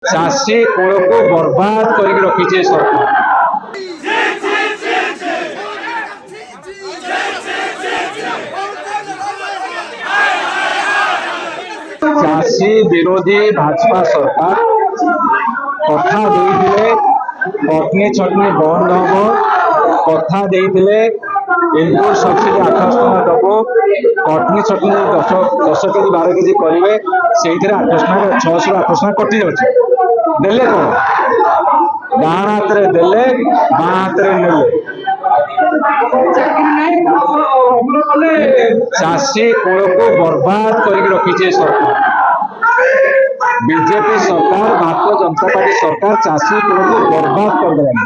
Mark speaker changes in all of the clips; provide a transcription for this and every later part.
Speaker 1: चाषी कूल को बर्बाद करके रखी सरकार। चाषी विरोधी भाजपा सरकार कथा देइथिले पत्नी छटनी बंद हम कथा देइथिले इनपुट सब्सिडी 800 टका दबो कटनी छटनी 10 केजी 12 केजी करेंगे से 800 टका 600 800 टका कटि जाଉଛି देले कौन डाण हाथ रे देले बाँ हाथ रे नेले चाषी कूल को बर्बाद करके रखी सरकार। बीजेपी सरकार भारतीय जनता पार्टी सरकार चाषी कूल को बर्बाद कर देलानी।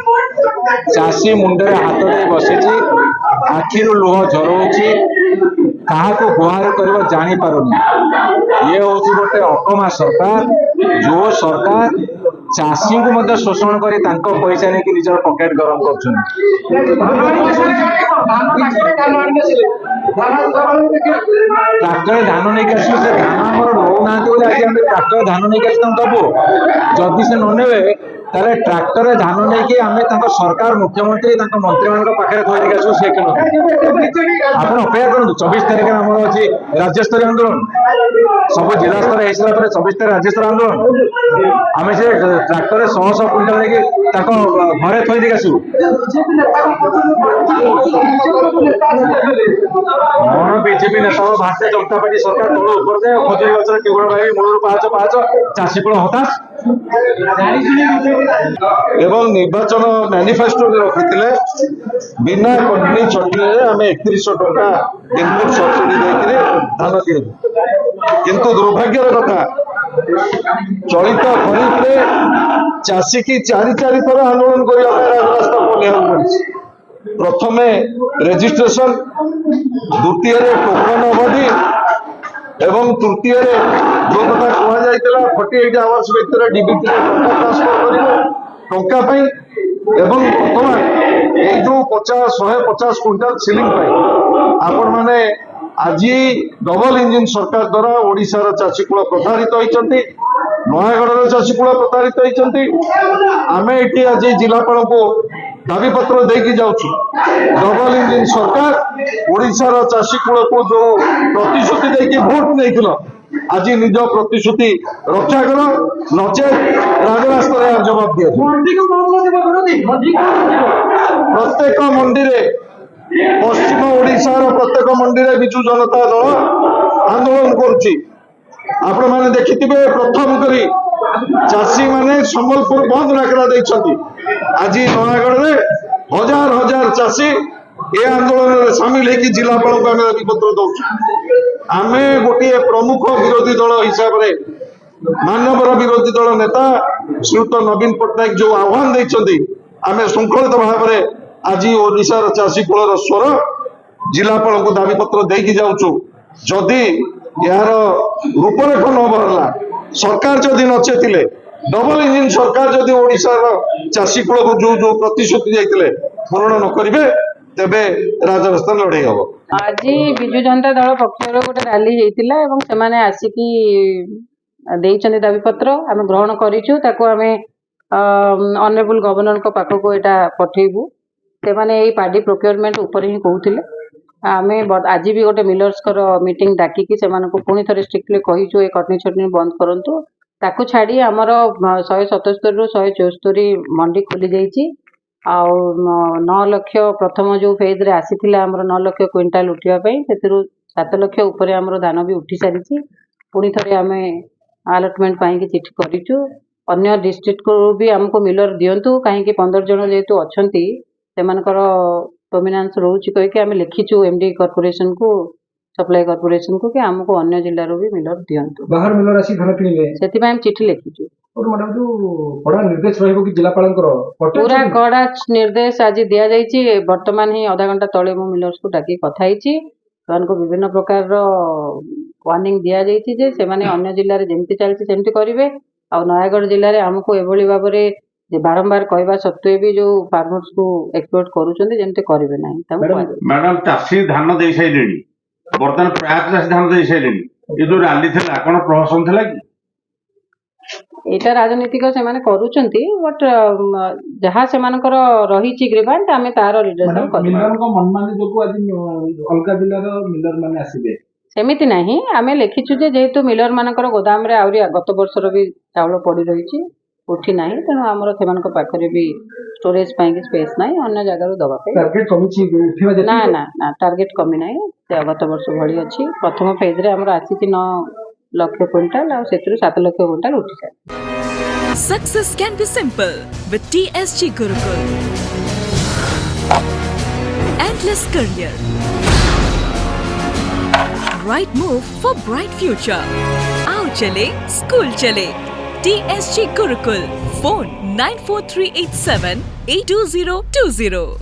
Speaker 1: चाषी मुंडे हाथ दे बसी आखिर लुह झरोची क्या गुहार कर जानी पारुनी। ये हूँ गोटे अकमा सरकार जो सरकार चाषी को शोषण कर पैसा नहीं निजर पकेट गरम कर ट्राक्टर धान नहीं आस धान आम नौना आज ट्राक्टर धान नहीं दबु जदि से ने ताले ट्राक्टर धान नहीं आम सरकार मुख्यमंत्री मंत्री मान पाखे थोड़ी आसू सी आप अपेक्षा करूँ 24 तारीख आम अच्छी राज्य स्तरीय आंदोलन सब जिला स्तर हो 24 तारीख राज्य स्तरीय आंदोलन आम से ट्राक्टर 100 क्विंटाल लेकिन घरे थोड़ी आसू कौन बीजेपी नेता भारतीय जनता पार्टी सरकार तल ऊपर जाए खोजरी गचर केवल भाई मूल पाँच पाँच चाषी कूल हताश एवं निर्वाचन मैनिफेस्टो रखी बिना कटनी छटनी आम 3100 टका इनपुट सब्सिडी धान किणु किंतु दुर्भाग्यर कथा चलित खरीफ चाषी की चारि थर आंदोलन करने रास्ता पड़े प्रथम रेजिस्ट्रेशन द्वितीय टोकन अवधि एवं तृतीय जो कथा कहला 48 आवर्स भितर डीबीटी ट्रांसफर कर एवं बर्तमान ये जो 150 क्विंटाल सिलिंग आपण माने आज डबल इंजिन सरकार द्वारा ओडिशार चाषी कूल प्रतारित होती नयागढ़ चाषी कूल प्रतारित होती आम ये आज जिलापाल को दाबी पत्र देकी जाऊँ डबल इंजिन सरकार ओडिशार चाषी कूल को जो प्रतिश्रुति देकी भोट नहीं आज निज प्रतिश्रुति रक्षा कर नचे राजरास्तार जवाब दिए प्रत्येक मंडी पश्चिम ओडिशार प्रत्येक मंडी विजु जनता दल आंदोलन करुच्ची आपण मैंने देखिथे प्रथम करी चाषी माने संबलपुर बंद डाकरा देइछंती आज नयागढ़ में हजार हजार चाषी ए आंदोलन में सामिल होगी जिलापाल को आम दाबीपत्र दौर आम गोटे प्रमुख विरोधी दल हिसाब से मानवर विरोधी दल नेता श्रीयुत नवीन पट्टनायक जो आह्वान देते आम श्रृंखलित भाव में आज ओडिशार चाषी कूलर स्वर जिलापाल को दाबीपत्र देकी जाऊँ जदि यार रूपरेख न बहला सरकार जदि नचेतिले डबल इंजिन सरकार जदि ओडिशार चाषी कूल को जो जो प्रतिश्रुति जाइतिले पूर्ण न करिवे तेबे राजरास्ता लड़ाई हम
Speaker 2: आज विजु जनता दल पक्षर गोटे रैली होता है से माने आसिकी देइछन्ति दाबीपत्र आम ग्रहण करिछु ताको आमे ऑनरेबल गवर्नर को पाखो को एटा पठेबू से माने एई पार्टी प्रोक्योरमेंट ऊपर ही कहउथिले आमे आज भी गोटे मिलर्स मीटिंग डाकिकी से मानको पुणी थरे स्ट्रिक्टली कहिछु ए कटनी छटनी बंद करंतु ताको छाड़ी आमर 177 रु 174 मंडी खोली जाइछि आ 9 लाख प्रथम जो फेज रे आसीथिला आमर 9 लाख क्विंटाल उठिया पई सेतिरु 7 लाख ऊपर आमर धान भी उठी सारिछि पुणी थरे आमे अलॉटमेंट पाई कि चिठी करिछु अन्य डिस्ट्रिक्ट को भी हमको मिलर दियंतु काहे कि 15 जन जेतु अछंती सेमानकर डोमिनेंस रोची कहि कि आमे लिखिछु एमडी कॉर्पोरेशन को सप्लाई कॉर्पोरेशन को कि हमको अन्य जिल्ला रो भी मिलर दियंतु
Speaker 3: बाहर मिलर आसी धान किनिले
Speaker 2: सेति पई हम चिठी लिखिछु
Speaker 3: और मैडम जो बड़ा निर्देश रहइबो कि जिलापालंकर
Speaker 2: पूरा कड़ा निर्देश आज दिया जाइछि वर्तमान ही आधा घंटा तळे मो मिलर्स को डाकी कथा हिछि को विभिन्न प्रकार रो वार्निंग दिया जाइछि जे से माने अन्य जिल्ला रे जेमति चलछि सेमति करिवे आ नयागढ़ जिल्ला रे हमको एभली बाबरे जे बारंबार कहवा सत्वे भी जो फार्मर्स को एक्सप्लोर करूछन्ते जेमति करिवे नाही
Speaker 4: मैडम चाषी धान देई साइलेनी वर्तमान प्राय चाषी धान देई साइलेनी ए जो रैली थिला कोन प्रहसन थिला कि
Speaker 2: ଏଇଟା ରାଜନୀତିକ ସେମାନେ କରୁଛନ୍ତି ବଟ୍ ଯାହା ସେମାନଙ୍କର ରହିଛି ଗ୍ରିଭାଣ୍ଟ ଆମେ ତାର ରିଜଲ୍ଟ କରିବୁ।
Speaker 3: ମିଲରଙ୍କ ମନମାନି ଯୋଗୁ ଆଜି ଅଲଗା ଜିଲ୍ଲାର ମିଲର ମାନେ ଆସିବେ।
Speaker 2: ସେମିତି ନାହିଁ, ଆମେ ଲେଖିଛୁ ଯେ ଯେହେତୁ ମିଲର ମାନଙ୍କର ଗୋଦାମରେ ଆହୁରି ଗତ ବର୍ଷର ବି ଚାଉଳ ପଡି ରହିଛି, ଉଠି ନାହିଁ, ତେଣୁ ଆମର ସେମାନଙ୍କ ପାଖରେ ବି ଷ୍ଟୋରେଜ ପାଇଁ ସ୍ପେସ୍ ନାହିଁ, ଅନ୍ୟ ଜାଗାରୁ ଦବା ପାଇଁ।
Speaker 3: ଟାର୍ଗେଟ କମିଛି ଉଠିବା
Speaker 2: ନା
Speaker 3: ଯେତିକି
Speaker 2: ନା ନା ଟାର୍ଗେଟ କମି ନାହିଁ, ସେ ଗତ ବର୍ଷ ଭଳି ଅଛି। ପ୍ରଥମ ଫେଜ୍ରେ ଆମର ଆସିଛି 9 ଲକ୍ଷ କ୍ୱିଣ୍ଟାଲ, ଆଉ ସେଥିରୁ 7 ଲକ୍ଷ କ୍ୱିଣ୍ଟାଲ ଉଠିଯାଏ।
Speaker 5: Success can be simple with TSG Gurukul. Endless career. Right move for bright future. Aao chale, school chale. TSG Gurukul. Phone 94387 82020.